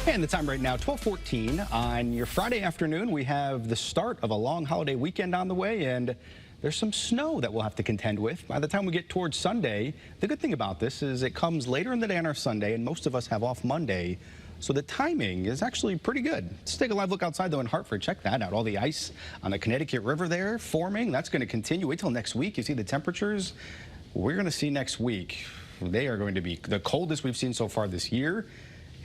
And the time right now, 12:14 on your Friday afternoon. We have the start of a long holiday weekend on the way, and there's some snow that we'll have to contend with. By the time we get towards Sunday, the good thing about this is it comes later in the day on our Sunday, and most of us have off Monday. So the timing is actually pretty good. Let's take a live look outside, though, in Hartford. Check that out. All the ice on the Connecticut River there forming. That's going to continue. Wait till next week. You see the temperatures we're going to see next week. They are going to be the coldest we've seen so far this year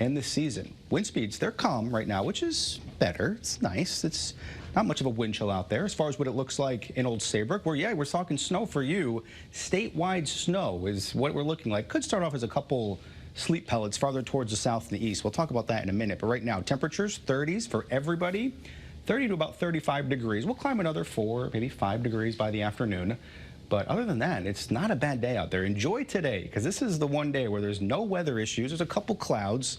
and this season. Wind speeds, they're calm right now, which is better. It's nice. It's not much of a wind chill out there as far as what it looks like in Old Saybrook, where, yeah, we're talking snow for you. Statewide snow is what we're looking like. Could start off as a couple sleet pellets farther towards the south and the east. We'll talk about that in a minute. But right now, temperatures, 30s for everybody, 30 to about 35 degrees. We'll climb another 4, maybe 5 degrees by the afternoon. But other than that, it's not a bad day out there. Enjoy today, because this is the one day where there's no weather issues. There's a couple clouds,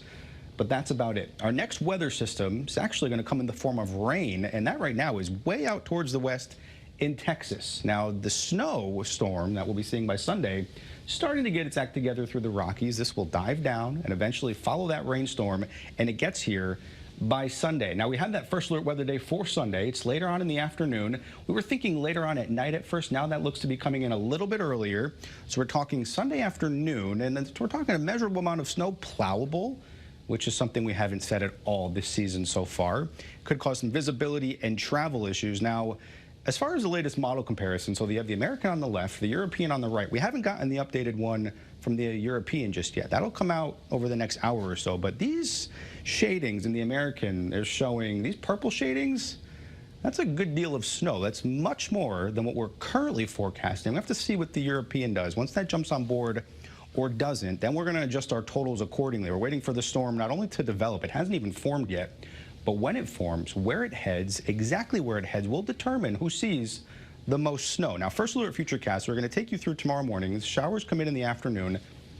but that's about it. Our next weather system is actually going to come in the form of rain, and that right now is way out towards the west in Texas. Now, the snow storm that we'll be seeing by Sunday, starting to get its act together through the Rockies. This will dive down and eventually follow that rainstorm, and it gets here by Sunday. Now, we had that first alert weather day for Sunday. It's later on in the afternoon. We were thinking later on at night at first. Now that looks to be coming in a little bit earlier. So we're talking Sunday afternoon, and then we're talking a measurable amount of snow, plowable, which is something we haven't said at all this season so far. Could cause some visibility and travel issues. Now, as far as the latest model comparison, so you have the American on the left, the European on the right. We haven't gotten the updated one from the European just yet. That'll come out over the next hour or so. But these shadings in the American, they're showing these purple shadings. That's a good deal of snow. That's much more than what we're currently forecasting. We have to see what the European does. Once that jumps on board or doesn't, then we're going to adjust our totals accordingly. We're waiting for the storm not only to develop, it hasn't even formed yet, but when it forms, where it heads, exactly where it heads, will determine who sees the most snow. Now, first alert futurecast, we're going to take you through tomorrow morning. The showers come in the afternoon.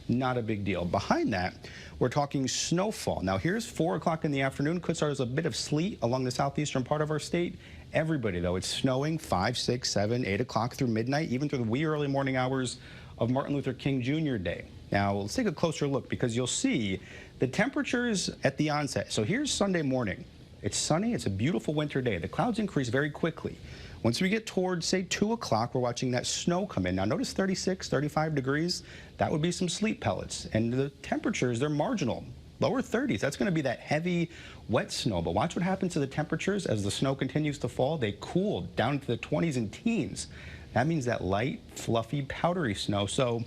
Not a big deal. Behind that, we're talking snowfall. Now, here's 4 o'clock in the afternoon. Could start as a bit of sleet along the southeastern part of our state. Everybody, though, it's snowing 5, 6, 7, 8 o'clock through midnight, even through the wee early morning hours of Martin Luther King Jr. Day. Now, let's take a closer look, because you'll see the temperatures at the onset. So here's Sunday morning. It's sunny. It's a beautiful winter day. The clouds increase very quickly. Once we get towards, say, 2 o'clock, we're watching that snow come in. Now, notice 36, 35 degrees. That would be some sleet pellets. And the temperatures, they're marginal. Lower 30s. That's going to be that heavy, wet snow. But watch what happens to the temperatures as the snow continues to fall. They cool down into the 20s and teens. That means that light, fluffy, powdery snow. So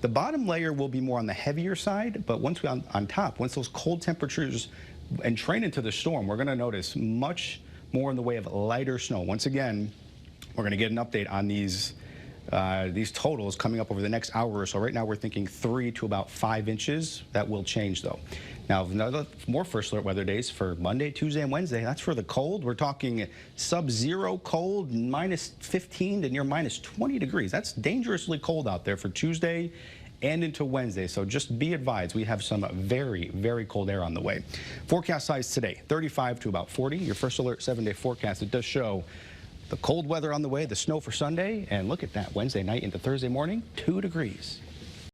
the bottom layer will be more on the heavier side. But once on top, once those cold temperatures and train into the storm, we're going to notice much more in the way of lighter snow. Once again, we're going to get an update on these totals coming up over the next hour or so. Right now, we're thinking 3 to about 5 inches. That will change, though. Now, another more first alert weather days for Monday, Tuesday, and Wednesday. That's for the cold. We're talking sub-zero cold, minus 15 to near minus 20 degrees. That's dangerously cold out there for Tuesday and into Wednesday. So just be advised, we have some very, very cold air on the way. Forecast size today, 35 to about 40. Your first alert 7-day forecast, it does show the cold weather on the way, the snow for Sunday, and look at that, Wednesday night into Thursday morning, 2 degrees.